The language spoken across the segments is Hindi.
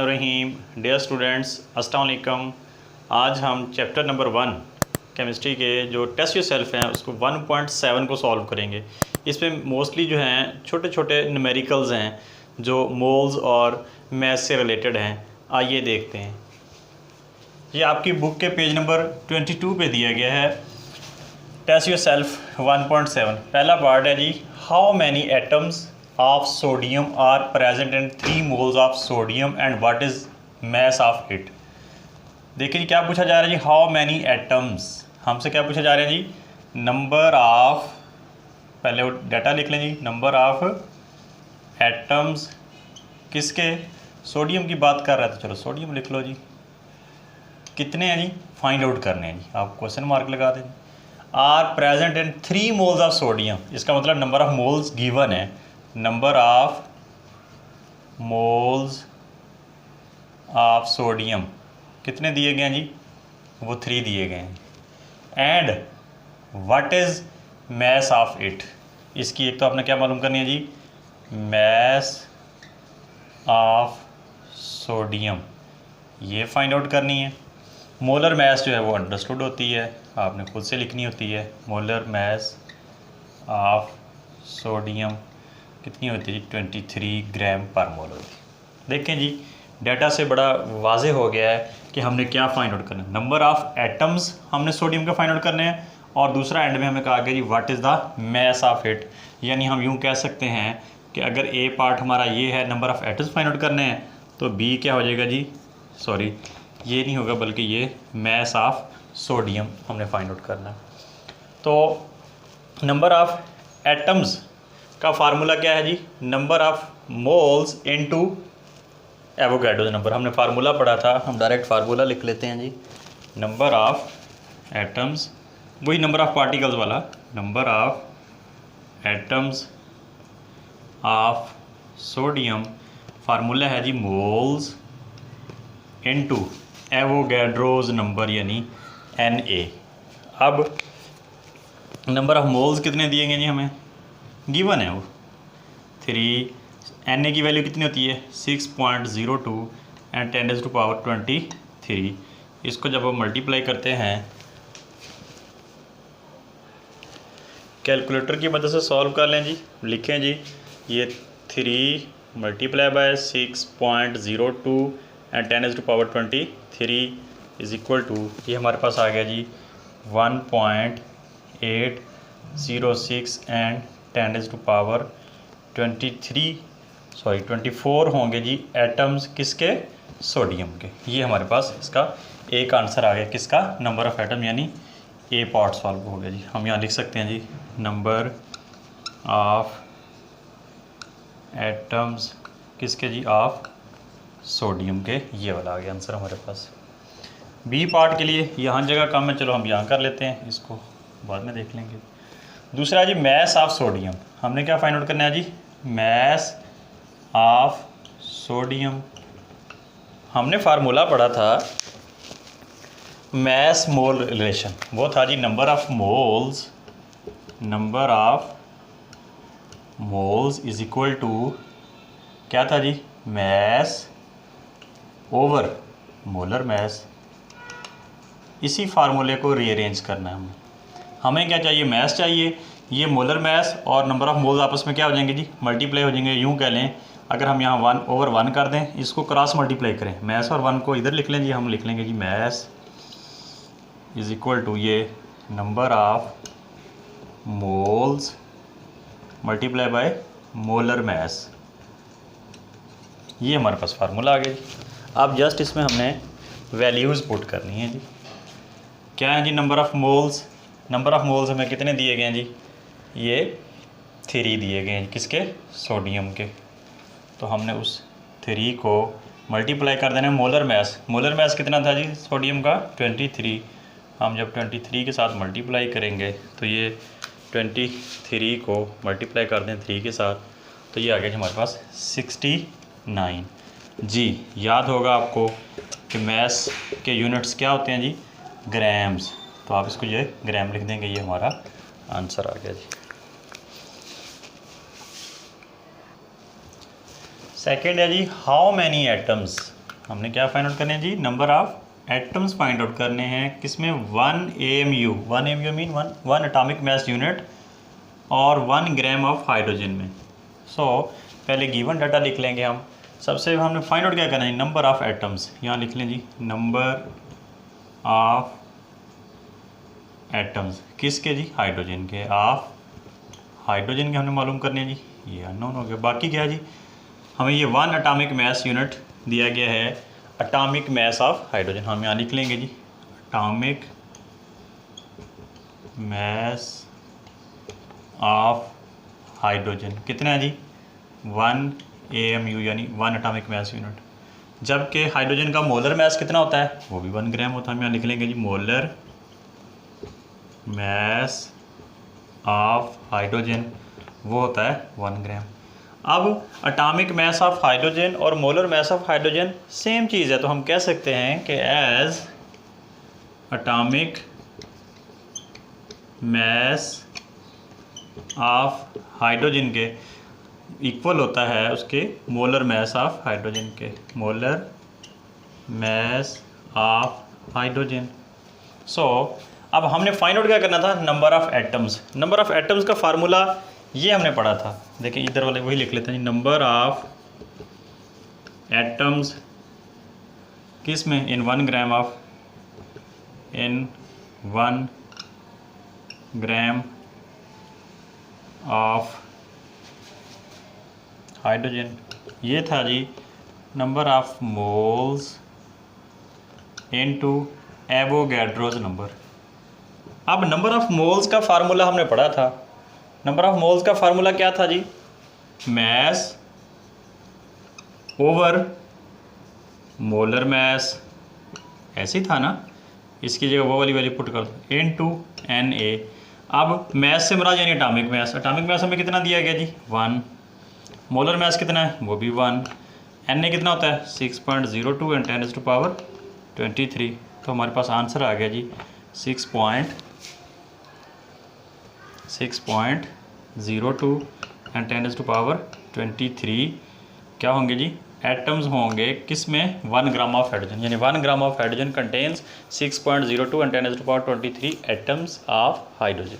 रहीम डियर स्टूडेंट्स, अस्सलाम वालेकुम। आज हम चैप्टर नंबर 1 केमिस्ट्री के जो टेस्ट योरसेल्फ हैं उसको 1.7 को सॉल्व करेंगे। इसमें मोस्टली जो हैं छोटे छोटे न्यूमेरिकल्स हैं जो मोल्स और मैथ से रिलेटेड हैं। आइए देखते हैं। ये आपकी बुक के पेज नंबर 22 पे दिया गया है टेस्ट योरसेल्फ 1.7। पहला पार्ट है जी, how many atoms of sodium are present in 3 moles of sodium and what is mass of it. देखिए जी क्या पूछा जा रहा है जी, हाउ मैनी एटम्स। हमसे क्या पूछा जा रहा है जी, नंबर ऑफ, पहले वो डाटा लिख लें जी, नंबर ऑफ एटम्स किसके, सोडियम की बात कर रहा है तो चलो सोडियम लिख लो जी। कितने हैं जी, फाइंड आउट करने हैं जी, आप क्वेश्चन मार्क लगा दें। Are present in 3 moles of sodium, इसका मतलब नंबर ऑफ मोल्स गिवन है, number of moles of sodium कितने दिए गए हैं जी, वो 3 दिए गए हैं। And what is mass of it, इसकी एक तो आपने क्या मालूम करनी है जी, मास ऑफ सोडियम, ये फाइंड आउट करनी है। मोलर मास जो है वो अंडरस्टूड होती है, आपने खुद से लिखनी होती है। मोलर मास ऑफ सोडियम कितनी होती है जी, 23 ग्राम पर मोल होती है। देखें जी डाटा से बड़ा वाजे हो गया है कि हमने क्या फाइंड आउट करना है। नंबर ऑफ एटम्स हमने सोडियम का फाइंड आउट करने हैं और दूसरा एंड में हमें कहा गया जी what is the mass of it. यानी हम यूँ कह सकते हैं कि अगर ए पार्ट हमारा ये है, number of atoms find out करने हैं, तो बी क्या हो जाएगा जी, सॉरी ये नहीं होगा बल्कि ये मास ऑफ सोडियम हमने फाइंड आउट करना है। तो नंबर ऑफ एटम्स का फार्मूला क्या है जी, number of moles into Avogadro number. हमने फार्मूला पढ़ा था, हम डायरेक्ट फार्मूला लिख लेते हैं जी। नंबर ऑफ एटम्स, वही नंबर ऑफ पार्टिकल्स वाला, number of atoms of sodium, formula है जी मोल्स इनटू एवोगैड्रोज नंबर यानी Na। अब नंबर ऑफ मोल्स कितने दिए गए जी, हमें गिवन है वो 3। Na की वैल्यू कितनी होती है 6.02 एंड 10⁻23। इसको जब हम मल्टीप्लाई करते हैं कैलकुलेटर की मदद से सॉल्व कर लें जी, लिखें जी ये 3 multiply by 6.02 and 10⁻23 is equal to, ये हमारे पास आ गया जी 1.806 एंड 10⁻24 होंगे जी एटम्स किसके, सोडियम के। ये हमारे पास इसका एक आंसर आ गया, किसका, नंबर ऑफ एटम, यानी ए पार्ट सॉल्व हो गया जी। हम यहाँ लिख सकते हैं जी नंबर ऑफ एटम्स किसके जी, ऑफ सोडियम के, ये वाला आ गया आंसर हमारे पास। बी पार्ट के लिए यहाँ जगह कम है, चलो हम यहाँ कर लेते हैं, इसको बाद में देख लेंगे। दूसरा जी मास ऑफ सोडियम, हमने क्या फाइंड आउट करना है जी, मास ऑफ सोडियम। हमने फार्मूला पढ़ा था मास मोल रिलेशन, वो था जी number of moles, number of moles is equal to क्या था जी, मास ओवर मोलर मास। इसी फार्मूले को रीअरेंज करना है हमें क्या चाहिए, मास चाहिए, ये मोलर मास और नंबर ऑफ मोल्स आपस में क्या हो जाएंगे जी, मल्टीप्लाई हो जाएंगे। यूँ कह लें अगर हम यहाँ 1/1 कर दें, इसको क्रॉस मल्टीप्लाई करें, मास और 1 को इधर लिख लें जी, हम लिख लेंगे जी मास इज़ इक्वल टू ये number of moles multiply by molar mass. ये हमारे पास फार्मूला आ गया जी। अब जस्ट इसमें हमने वैल्यूज़ पुट करनी है जी। क्या है जी, number of moles, number of moles हमें कितने दिए गए हैं जी, ये 3 दिए गए हैं, किसके, सोडियम के। तो हमने उस 3 को मल्टीप्लाई कर देना है मोलर मास। मोलर मास कितना था जी सोडियम का, 23। हम जब 23 के साथ मल्टीप्लाई करेंगे तो ये 23 को मल्टीप्लाई कर दें 3 के साथ, तो ये आ गया जी हमारे पास 69 जी। याद होगा आपको कि मास के यूनिट्स क्या होते हैं जी, ग्राम्स, तो आप इसको ये ग्राम लिख देंगे, ये हमारा आंसर आ गया जी। सेकेंड है जी हाउ मैनी एटम्स, हमने क्या फाइंड आउट करने हैं जी, number of atoms find out करने हैं किसमें, 1 AMU, 1 AMU mean one atomic mass unit और 1 ग्राम ऑफ हाइड्रोजन में। सो पहले गिवन डाटा लिख लेंगे हम। सबसे हमने फाइंड आउट क्या करना है, नंबर ऑफ एटम्स, यहाँ लिख लें जी नंबर ऑफ एटम्स, किसके जी, हाइड्रोजन के, ऑफ हाइड्रोजन के हमने मालूम करने हैं जी, ये अननोन हो गया। बाकी क्या है जी, हमें ये 1 एटॉमिक मास यूनिट दिया गया है, एटॉमिक मास ऑफ हाइड्रोजन, हम यहाँ लिख लेंगे जी एटॉमिक मास ऑफ हाइड्रोजन कितना है जी, 1 AMU यानी 1 एटॉमिक मास यूनिट। जबकि हाइड्रोजन का मोलर मास कितना होता है, वो भी 1 ग्राम होता है, हम यहाँ लिख लेंगे जी मोलर मास ऑफ हाइड्रोजन वो होता है 1 ग्राम। अब एटॉमिक मास ऑफ हाइड्रोजन और molar mass of hydrogen same चीज़ है, तो हम कह सकते हैं कि as atomic mass of hydrogen के इक्वल होता है उसके मोलर मास ऑफ हाइड्रोजन के, molar mass of hydrogen. So अब हमने फाइंड आउट क्या करना था, number of atoms. Number of atoms का फार्मूला ये हमने पढ़ा था, देखिए इधर वाले वही लिख लेते हैं, नंबर ऑफ एटम्स किस में, in 1 gram of, in 1 gram of hydrogen. ये था जी number of moles into Avogadro's number. अब नंबर ऑफ मोल्स का फार्मूला हमने पढ़ा था, नंबर ऑफ मोल्स का फार्मूला क्या था जी, मास ओवर मोलर मास, ऐसे ही था ना, इसकी जगह वो वाली वैल्यू पुट कर दो, इनटू Na। अब मास से मुराद यानी एटॉमिक मास, एटॉमिक मास हमें कितना दिया गया जी 1, मोलर मास कितना है वो भी 1, Na कितना होता है 6.02 एंड 10⁻23, तो हमारे पास आंसर आ गया जी 6.02 एंड 10⁻23 क्या होंगे जी, एटम्स होंगे किस में, 1 ग्राम ऑफ हाइड्रोजन, यानी 1 gram of hydrogen contains 6.02 and 10⁻23 atoms of hydrogen.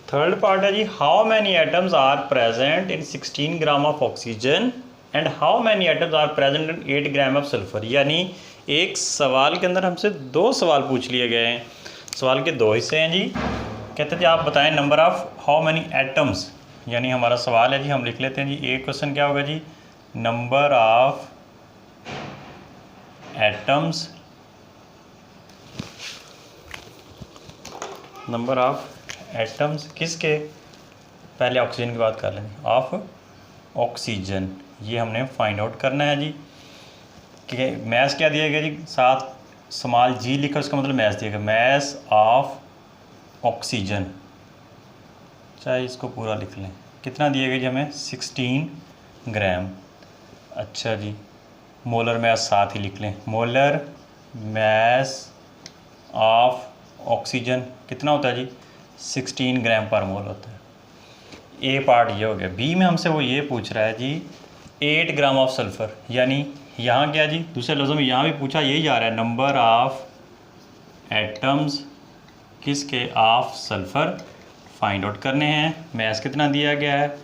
Third part है जी how many atoms are present in 16 gram of oxygen and how many atoms are present in 8 gram of sulphur. यानी एक सवाल के अंदर हमसे 2 सवाल पूछ लिए गए हैं, सवाल के 2 हिस्से हैं जी। कहते थे आप बताएं number of how many atoms, यानी हमारा सवाल है जी, हम लिख लेते हैं जी, एक क्वेश्चन क्या होगा जी, number of atoms, number of atoms किसके, पहले ऑक्सीजन की बात कर लें, ऑफ ऑक्सीजन, ये हमने फाइंड आउट करना है जी। कि मैस क्या दिया गया जी, साथ स्मॉल जी लिखा, उसका मतलब मैस दिया गया, मैस ऑफ ऑक्सीजन, चाहे इसको पूरा लिख लें, कितना दिया गया जी हमें 16 ग्राम। अच्छा जी, मोलर मैस साथ ही लिख लें, मोलर मैस ऑफ ऑक्सीजन कितना होता है जी 16 ग्राम पर मोल होता है। ए पार्ट ये हो गया। बी में हमसे वो ये पूछ रहा है जी 8 ग्राम ऑफ सल्फ़र, यानी यहाँ क्या जी, दूसरे लफ्ज़ों में यहाँ भी पूछा यही जा रहा है, नंबर ऑफ एटम्स किसके, ऑफ सल्फ़र फाइंड आउट करने हैं। मैस कितना दिया गया है,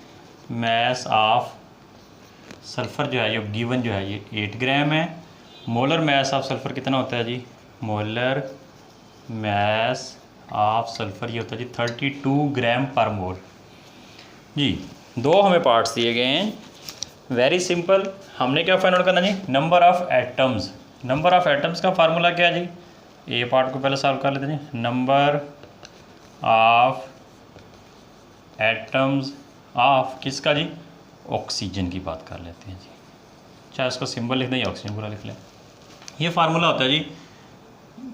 मैस ऑफ सल्फ़र जो है ये गिवन जो है ये 8 ग्राम है। मोलर मैस ऑफ सल्फ़र कितना होता है जी, मोलर मैस ऑफ सल्फ़र ये होता है जी 32 ग्राम पर मोल जी। 2 हमें पार्ट्स दिए गए हैं, वेरी सिंपल। हमने क्या फाइंड आउट करना जी, number of atoms. Number of atoms का फार्मूला क्या है जी, ए पार्ट को पहले सॉल्व कर लेते हैं जी, नंबर ऑफ एटम्स ऑफ किसका जी, ऑक्सीजन की बात कर लेते हैं जी, चाहे उसका सिंबल लिख दें या ऑक्सीजन पूरा लिख लें। ये फार्मूला होता है जी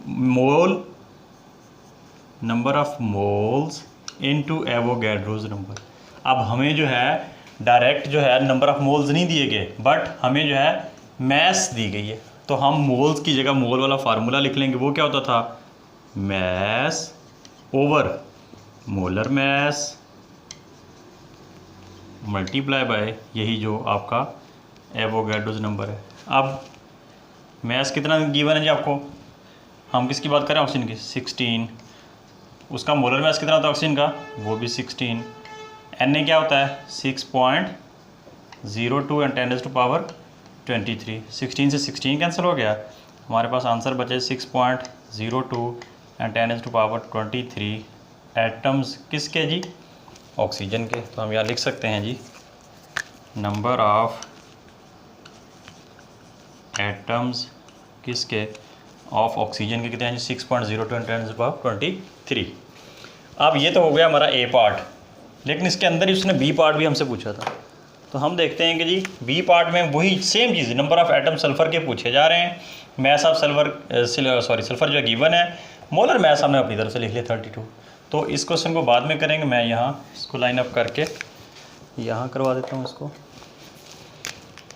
mole, number of moles into Avogadro's number. अब हमें जो है डायरेक्ट जो है नंबर ऑफ मोल्स नहीं दिए गए, बट हमें जो है मैस दी गई है, तो हम मोल्स की जगह मोल वाला फार्मूला लिख लेंगे। वो क्या होता था, mass over molar mass multiply by यही जो आपका एवोगैड्रोज नंबर है। अब मैस कितना गिवन है जी आपको, हम किसकी बात कर रहे हैं, ऑक्सीजन की, 16। उसका मोलर मैस कितना होता है ऑक्सीजन का, वो भी 16। Na क्या होता है 6.02 एंड 10⁻⁻23। 16 से 16 कैंसिल हो गया, हमारे पास आंसर बचे 6.02 एंड 10⁻23 एटम्स किसके जी, ऑक्सीजन के। तो हम यहाँ लिख सकते हैं जी नंबर ऑफ एटम्स किसके, ऑफ ऑक्सीजन के कितने हैं जी, 6.02 एंड 10⁻23। अब ये तो हो गया हमारा ए पार्ट, लेकिन इसके अंदर ही उसने बी पार्ट भी हमसे पूछा था। तो हम देखते हैं कि जी बी पार्ट में वही same cheese, number of atom sulphur के पूछे जा रहे हैं। मैस ऑफ सल्फ़र जो गिवन है, मोलर मैस हमने अपनी तरफ से लिख लिया 32। तो इस क्वेश्चन को बाद में करेंगे, मैं यहाँ इसको लाइन अप करके यहाँ करवा देता हूँ। इसको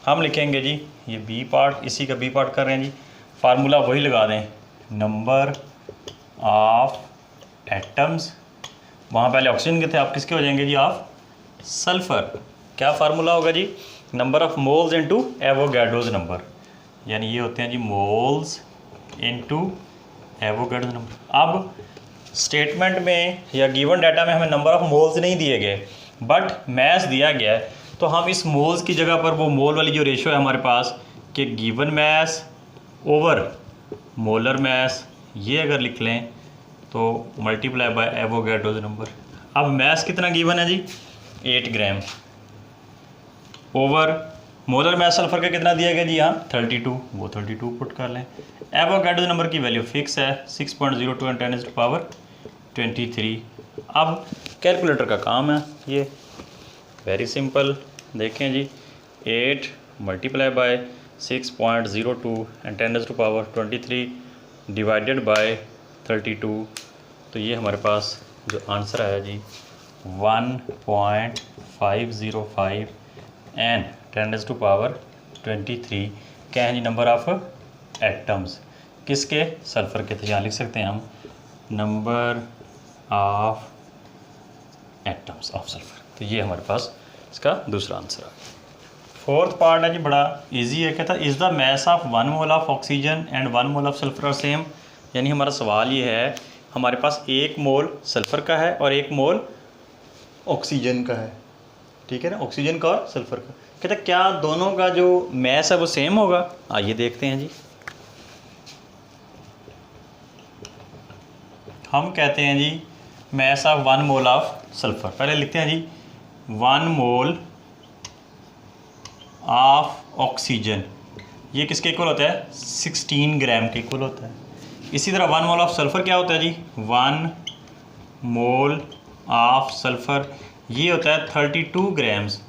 हम लिखेंगे जी, ये बी पार्ट, इसी का बी पार्ट कर रहे हैं जी, फार्मूला वही लगा दें, नंबर ऑफ एटम्स, वहाँ पहले ऑक्सीजन के थे, आप किसके हो जाएंगे जी, ऑफ सल्फ़र। क्या फार्मूला होगा जी, number of moles into Avogadro's number, यानी ये होते हैं जी मोल्स इनटू एवोगैड्रोज नंबर। अब स्टेटमेंट में या गिवन डाटा में हमें नंबर ऑफ मोल्स नहीं दिए गए, बट मैस दिया गया है। तो हम इस मोल्स की जगह पर वो मोल वाली जो रेशो है हमारे पास कि given mass over molar mass, ये अगर लिख लें तो मल्टीप्लाई बाय एवोगैड्रोज नंबर। अब मैस कितना गिवन है जी, 8 gram, over molar mass sulphur का कितना दिया गया जी यहाँ 32, वो 32 पुट कर लें। एवोगैड्रोज नंबर की वैल्यू फिक्स है 6.02 एंड 10⁻23। अब कैलकुलेटर का काम है ये, वेरी सिंपल। देखें जी 8 multiply by 6.02 and 10⁻23 divided by 32, तो ये हमारे पास जो आंसर आया जी 1.505 एंड 10⁻23 क्या है जी, नंबर ऑफ एटम्स किसके, सल्फ़र के। तो यहाँ लिख सकते हैं हम number of atoms of sulphur. तो ये हमारे पास इसका दूसरा आंसर आ गया। फोर्थ पार्ट है जी, बड़ा इजी है, कहता है is the mass of 1 mole of oxygen and 1 mole of sulphur are same. यानी हमारा सवाल ये है, हमारे पास 1 मोल सल्फ़र का है और 1 मोल ऑक्सीजन का है, ठीक है ना, ऑक्सीजन का और सल्फ़र का। कहता है क्या दोनों का जो मैस है वो सेम होगा। आइए देखते हैं जी। हम कहते हैं जी mass of 1 mole of sulphur, पहले लिखते हैं जी 1 मोल ऑफ ऑक्सीजन, ये किसके इक्वल होता है 16 ग्राम के इक्वल होता है। इसी तरह 1 मोल ऑफ सल्फ़र क्या होता है जी, 1 मोल ऑफ सल्फ़र ये होता है 32 ग्राम्स।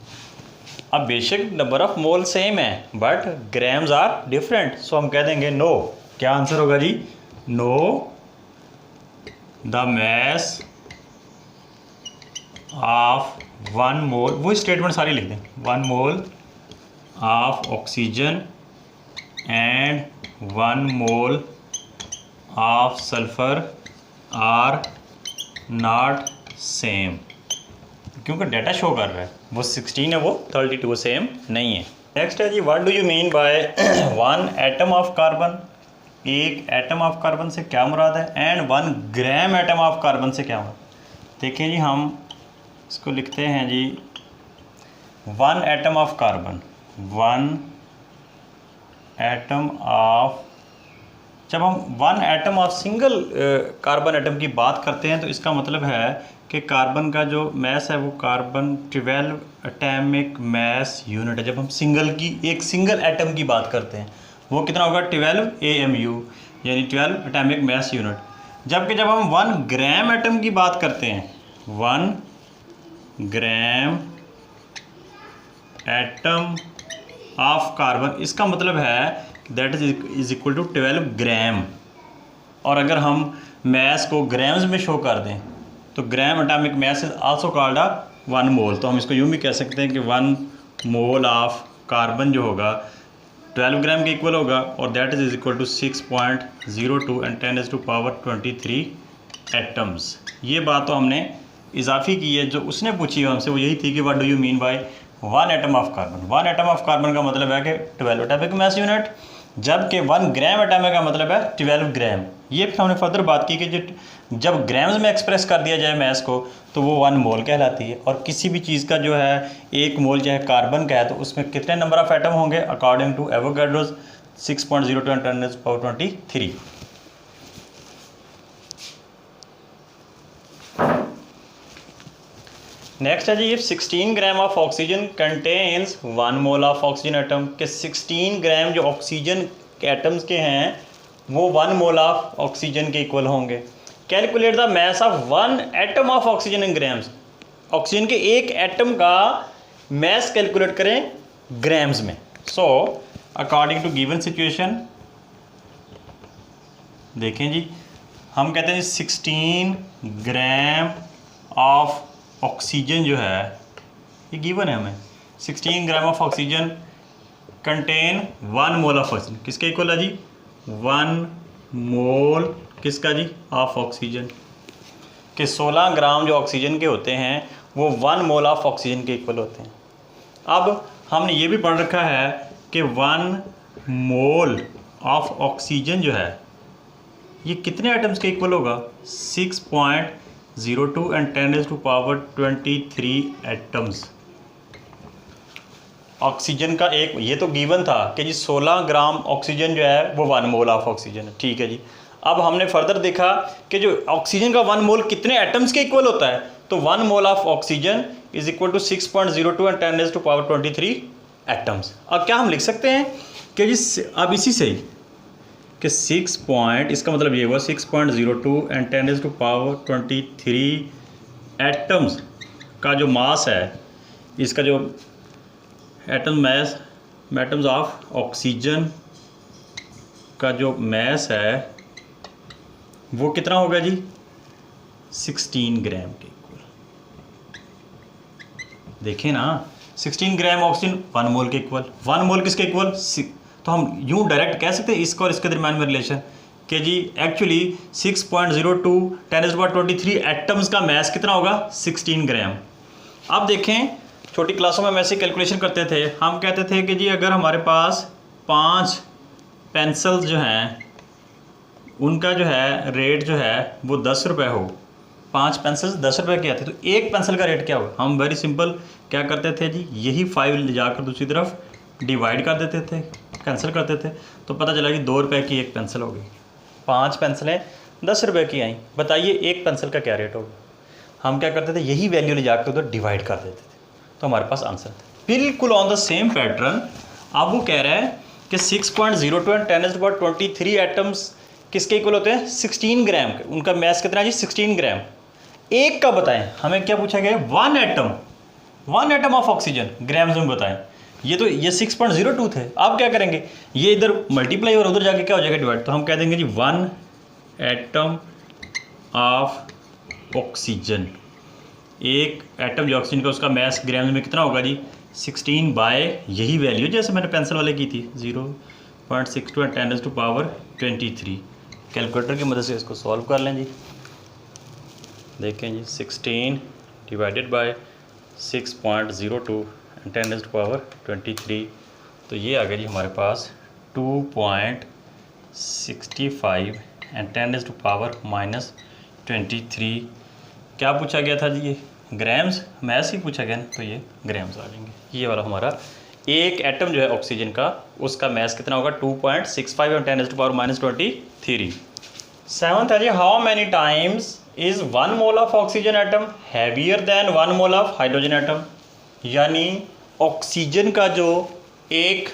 अब बेशक नंबर ऑफ मोल सेम है but grams are different, so हम कह देंगे नो। क्या आंसर होगा जी, no the mass of 1 mole, वो स्टेटमेंट सारी लिख दें, 1 mole of oxygen and 1 mole of sulphur are not same, क्योंकि डाटा शो कर रहा है वो 16 है वो 32 सेम नहीं है। नेक्स्ट है जी, what do you mean by 1 atom of carbon, एक एटम ऑफ कार्बन से क्या मुराद है, and 1 gram atom of carbon से क्या मुराद। देखिए जी हम इसको लिखते हैं जी 1 atom of carbon, 1 atom of, जब हम 1 atom of single carbon atom की बात करते हैं तो इसका मतलब है कि कार्बन का जो मैस है वो कार्बन 12 एटॉमिक मैस यूनिट है। जब हम एक सिंगल एटम की बात करते हैं वो कितना होगा 12 AMU, यानी 12 एटॉमिक मैस यूनिट। जबकि जब हम 1 ग्राम एटम की बात करते हैं, 1 ग्राम एटम ऑफ कार्बन, इसका मतलब है दैट इज इक्वल टू 12 ग्राम। और अगर हम मैस को ग्राम्स में शो कर दें तो gram atomic mass is also called a 1 मोल। तो हम इसको यूँ भी कह सकते हैं कि 1 मोल ऑफ कार्बन जो होगा 12 ग्राम के इक्वल होगा, और that is equal to 6.02 and 10⁻23 atoms. ये बात तो हमने इजाफी की है, जो उसने पूछी है हमसे वो यही थी कि what do you mean by 1 atom of carbon. 1 atom of carbon का मतलब है कि 12 एटॉमिक मास यूनिट, जबकि 1 ग्राम एटम का मतलब है 12 ग्राम। ये फिर हमने फर्दर बात की कि जब ग्राम्स में एक्सप्रेस कर दिया जाए मास को तो वो 1 मोल कहलाती है। और किसी भी चीज़ का जो है 1 मोल चाहे कार्बन का है तो उसमें कितने नंबर ऑफ एटम होंगे अकॉर्डिंग टू एवोगाड्रोस 6.02 × 10⁻23। नेक्स्ट है जी, if 16 gram of oxygen contains 1 mole of oxygen atom, के 16 ग्राम जो ऑक्सीजन के एटम्स के हैं वो 1 मोल ऑफ ऑक्सीजन के इक्वल होंगे। Calculate the mass of 1 atom of oxygen in grams. Oxygen के एक एटम का मास कैलकुलेट करें ग्राम्स में। So according to given situation, देखें जी, हम कहते हैं 16 ग्राम ऑफ ऑक्सीजन जो है ये गिवन है हमें। 16 gram of oxygen contain 1 mole of oxygen, किसके इक्वल है जी 1 मोल किसका जी ऑफ ऑक्सीजन, के 16 ग्राम जो ऑक्सीजन के होते हैं वो 1 मोल ऑफ ऑक्सीजन के इक्वल होते हैं। अब हमने ये भी पढ़ रखा है कि 1 मोल ऑफ ऑक्सीजन जो है ये कितने एटम्स के इक्वल होगा 6.02 एंड 10⁻23 एटम्स। ऑक्सीजन का एक, ये तो गिवन था कि जी 16 ग्राम ऑक्सीजन जो है वो 1 मोल ऑफ ऑक्सीजन है, ठीक है जी। अब हमने फर्दर देखा कि जो ऑक्सीजन का 1 मोल कितने एटम्स के इक्वल होता है, तो 1 mole of oxygen is equal to 6.02 and 10⁻23 atoms. अब क्या हम लिख सकते हैं कि जी अब इसी से ही कि 6 पॉइंट, इसका मतलब ये हुआ 6.02 एंड 10⁻23 एटम्स का जो मास है, इसका जो atom mass, atoms of oxygen का जो मास है वो कितना होगा जी 16 ग्राम के इक्वल। देखें ना 16 ग्राम ऑक्सीजन 1 मोल के इक्वल, 1 मोल किसके इक्वल, तो हम यूँ डायरेक्ट कह सकते हैं इसका और इसके दरम्यान में रिलेशन कि जी एक्चुअली 6.02 10⁻23 एटम्स का मास कितना होगा 16 ग्राम। अब देखें छोटी क्लासों में हम ऐसे कैलकुलेशन करते थे, हम कहते थे कि जी अगर हमारे पास 5 पेंसिल्स जो हैं उनका जो है रेट जो है वो 10 रुपये हो, 5 पेंसिल्स 10 रुपये की आती है, तो एक पेंसिल का रेट क्या होगा। हम वेरी सिंपल क्या करते थे जी, यही 5 ले जाकर दूसरी तरफ डिवाइड कर देते थे, कैंसिल करते थे, तो पता चला कि 2 रुपये की एक पेंसिल हो गई। 5 पेंसिलें 10 रुपये की आई, बताइए एक पेंसिल का क्या रेट होगा। हम क्या करते थे, यही वैल्यू ले जाकर उधर डिवाइड कर देते थे, तो हमारे पास आंसर था। बिल्कुल ऑन द सेम पैटर्न अब वो कह रहा है कि 6.02 एंड 10⁻23 एटम्स किसके इक्वल होते हैं 16 ग्राम के, उनका मास कितना है जी 16 ग्राम। एक का बताएं, हमें क्या पूछा गया 1 एटम ऑफ ऑक्सीजन ग्राम्स में बताएं। ये 6.02 थे। अब क्या करेंगे, ये इधर मल्टीप्लाई और उधर जाके क्या हो जाएगा डिवाइड, तो हम कह देंगे जी 1 एटम ऑफ ऑक्सीजन, एक एटम जो ऑक्सीजन का उसका मास ग्राम्स में कितना होगा जी 16 बाय यही वैल्यू जैसे मैंने पेंसिल वाले की थी 0.62 एंड 10⁻23। कैलकुलेटर की मदद से इसको सॉल्व कर लें जी। देखें जी 16 डिवाइडेड बाय 6.02 एंड 10⁻23, तो ये आ गया जी हमारे पास 2.65 एंड 10⁻23। क्या पूछा गया था जी, ये ग्राम्स मैस ही पूछा गया ना, तो ये ग्राम्स आ जाएंगे। ये वाला हमारा एक एटम जो है ऑक्सीजन का उसका मास कितना होगा 2.65 एंड 10⁻23। 7th है जी, how many times is 1 mole of oxygen atom heavier than 1 mole of hydrogen atom. यानी ऑक्सीजन का जो एक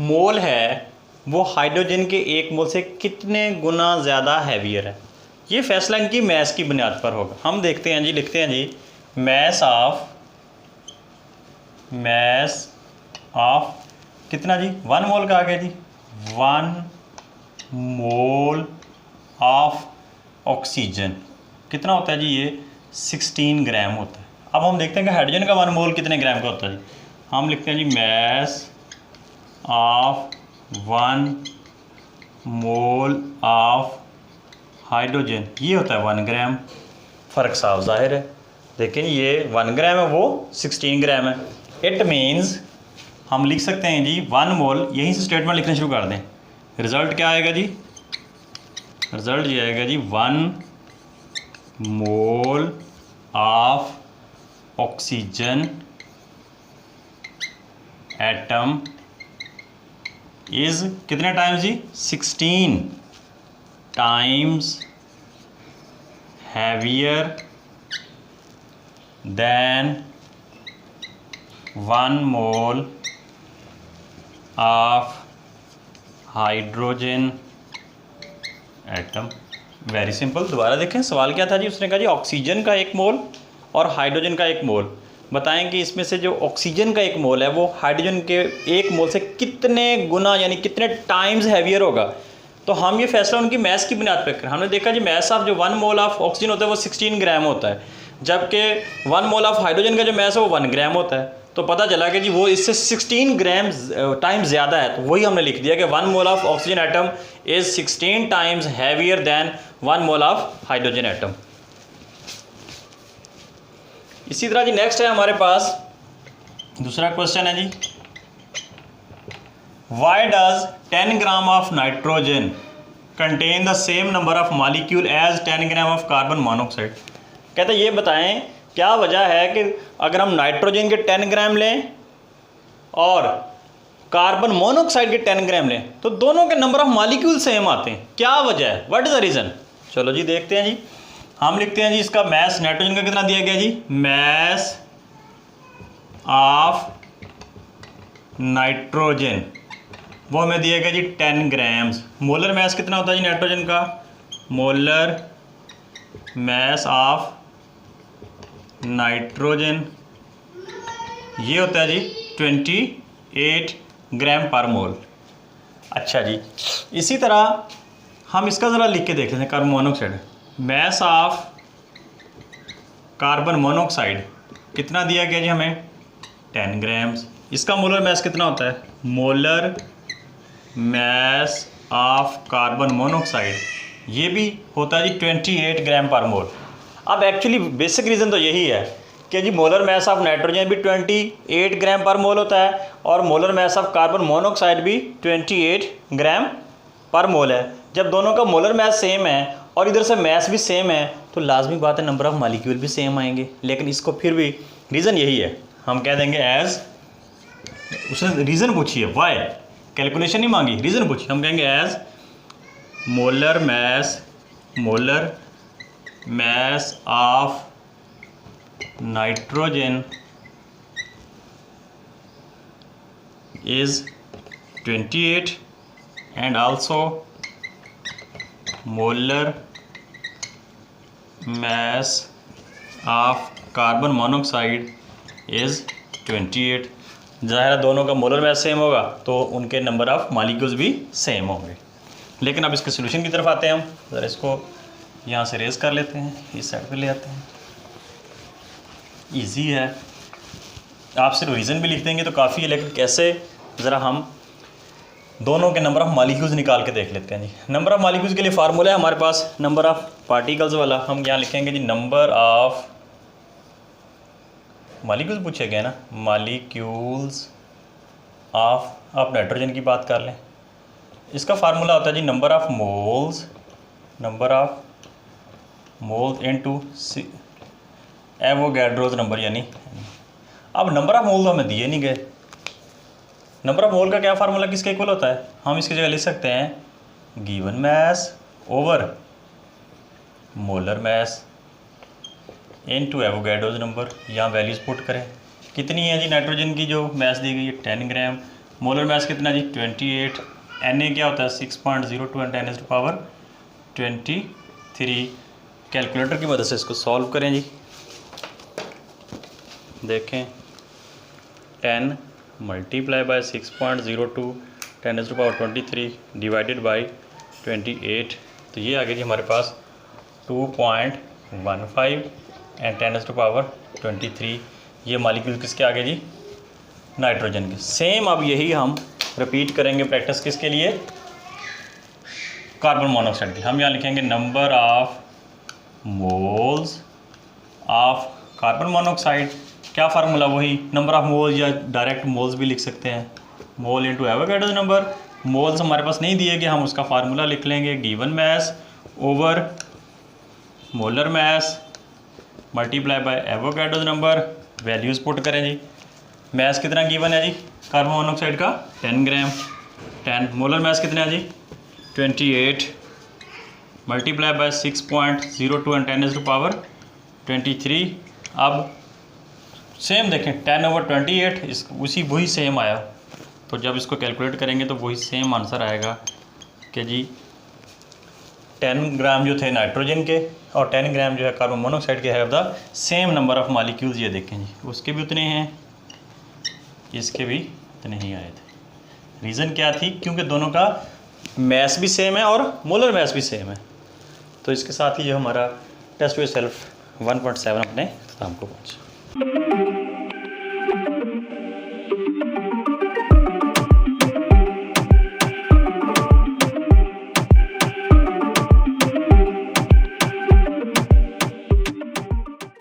मोल है वो हाइड्रोजन के एक मोल से कितने गुना ज़्यादा हैवियर है। ये फैसला इनकी मास की बुनियाद पर होगा। हम देखते हैं जी, लिखते हैं जी मास ऑफ कितना जी 1 मोल का आ गया जी 1 मोल ऑफ ऑक्सीजन कितना होता है जी, ये 16 ग्राम होता है। अब हम देखते हैं कि हाइड्रोजन का 1 मोल कितने ग्राम का होता है जी। हम लिखते हैं जी mass of 1 mole of hydrogen, ये होता है 1 ग्राम। फ़र्क साफ ज़ाहिर है, लेकिन ये 1 ग्राम है वो 16 ग्राम है। इट मीन्स हम लिख सकते हैं जी 1 मोल, यहीं से स्टेटमेंट लिखना शुरू कर दें। रिजल्ट क्या आएगा जी? रिजल्ट ये आएगा जी 1 mole of oxygen atom is कितने टाइम्स जी? 16 times heavier than 1 mole of hydrogen atom. Very simple. दोबारा देखें सवाल क्या था जी? उसने कहा जी ऑक्सीजन का 1 मोल और हाइड्रोजन का 1 मोल, बताएं कि इसमें से जो ऑक्सीजन का 1 मोल है वो हाइड्रोजन के 1 मोल से कितने गुना यानी कितने टाइम्स हैवियर होगा। तो हम ये फैसला उनकी मैथ्स की बुनियाद पर करें। हमने देखा जी मैथ्स ऑफ जो 1 मोल ऑफ ऑक्सीजन होता है वो 16 ग्राम होता है, जबकि 1 मोल ऑफ हाइड्रोजन का जो मैथ्स है वो 1 ग्राम होता है। तो पता चला कि जी वो इससे 16 ग्राम टाइम ज़्यादा है। तो वही हमने लिख दिया कि 1 mole of oxygen atom is 16 times heavier than 1 mole of hydrogen atom. इसी तरह जी नेक्स्ट है हमारे पास दूसरा क्वेश्चन है जी, why does 10 gram of nitrogen contain the same number of molecule as 10 gram of carbon monoxide. कहते हैं ये बताएं क्या वजह है कि अगर हम नाइट्रोजन के 10 ग्राम लें और कार्बन मोनोऑक्साइड के 10 ग्राम लें तो दोनों के नंबर ऑफ मॉलिक्यूल सेम आते हैं, क्या वजह है? What is the reason? चलो जी देखते हैं जी। हम लिखते हैं जी इसका मैस नाइट्रोजन का कितना दिया गया जी? मैस ऑफ नाइट्रोजन वो हमें दिया गया जी 10 ग्राम्स। मोलर मैस कितना होता है जी नाइट्रोजन का? मोलर मैस ऑफ नाइट्रोजन ये होता है जी 28 ग्राम पर मोल। अच्छा जी, इसी तरह हम इसका ज़रा लिख के देख लेते हैं। Carbon monoxide mass of carbon monoxide कितना दिया गया जी हमें? 10 ग्राम्स। इसका मोलर मैस कितना होता है? Molar mass of carbon monoxide ये भी होता है जी 28 ग्राम पर मोल। अब एक्चुअली बेसिक रीज़न तो यही है कि जी मोलर मैस ऑफ नाइट्रोजन भी 28 ग्राम पर मोल होता है और molar mass of carbon monoxide भी 28 ग्राम पर मोल है। जब दोनों का मोलर मैस सेम है और इधर से मैस भी सेम है तो लाजमी बात है नंबर ऑफ मॉलिक्यूल भी सेम आएंगे। लेकिन इसको फिर भी रीज़न यही है, हम कह देंगे एज, उसने रीज़न पूछी है वाई, कैलकुलेशन नहीं मांगी, रीज़न पूछी, हम कहेंगे as molar mass of nitrogen is 28 and also molar mass of carbon monoxide is 28। ज़ाहिर है दोनों का मोलर मैस सेम होगा तो उनके नंबर ऑफ़ मॉलिक्यूल्स भी सेम होंगे। लेकिन अब इसके सोल्यूशन की तरफ आते हैं हम। ज़रा इसको यहाँ से रेज़ कर लेते हैं, इस साइड पे ले आते हैं। इजी है, आप सिर्फ रीज़न भी लिख देंगे तो काफ़ी है। लेकिन कैसे, ज़रा हम दोनों के नंबर ऑफ़ मॉलिक्यूल्स निकाल के देख लेते हैं जी। नंबर ऑफ़ मॉलिक्यूल्स के लिए फार्मूला है हमारे पास नंबर ऑफ़ पार्टिकल्स वाला। हम यहाँ लिखेंगे जी नंबर ऑफ़ मॉलिक्यूल्स पूछे गए ना, मॉलिक्यूल्स ऑफ, आप नाइट्रोजन की बात कर लें, इसका फार्मूला होता है जी number of moles into Avogadro's number. यानी अब नंबर ऑफ़ मोल तो हमें दिए नहीं गए। नंबर ऑफ़ मोल का क्या फार्मूला किसके इक्वल होता है? हम इसकी जगह लिख सकते हैं given mass over molar mass into Avogadro's number. यहाँ वैल्यूज़ पुट करें, कितनी है जी नाइट्रोजन की जो मैस दी गई है 10 ग्राम, मोलर मैस कितना जी 28, Na क्या होता है 6.02 एंड 10⁻23। कैलकुलेटर की मदद से इसको सॉल्व करें जी। देखें 10 मल्टीप्लाई बाय 6.02 10⁻23 डिवाइडेड बाय 28, तो ये आ गया जी हमारे पास 2.15 एंड 10⁻23। ये मॉलिक्यूल किसके आ गए जी? नाइट्रोजन के। सेम अब यही हम रिपीट करेंगे प्रैक्टिस किसके लिए? कार्बन मोनोऑक्साइड की। हम यहाँ लिखेंगे number of moles of carbon monoxide क्या फार्मूला, वही नंबर ऑफ मोल्स, या डायरेक्ट मोल्स भी लिख सकते हैं, mole into Avogadro number. Moles हमारे पास नहीं दिए गए, हम उसका फार्मूला लिख लेंगे, given mass over molar mass multiply by Avogadro number. Values put करें जी। मैस कितना गिवन है जी कार्बन मोनोऑक्साइड का 10 ग्राम, 10। मोलर मैस कितना है जी 28 मल्टीप्लाई बाय 6.02 एंड 10⁻⁻23। अब सेम देखें 10/28 इस वही सेम आया, तो जब इसको कैलकुलेट करेंगे तो वही सेम आंसर आएगा कि जी 10 ग्राम जो थे नाइट्रोजन के और 10 ग्राम जो है कार्बन मोनोऑक्साइड के have the same number of molecules. ये देखें जी, उसके भी उतने हैं, इसके भी इतने ही आए थे। रीज़न क्या थी, क्योंकि दोनों का मैस भी सेम है और मोलर मैस भी सेम है। तो इसके साथ ही जो हमारा टेस्ट विद सेल्फ 1.7 अपने ख़त्म को पहुँचा।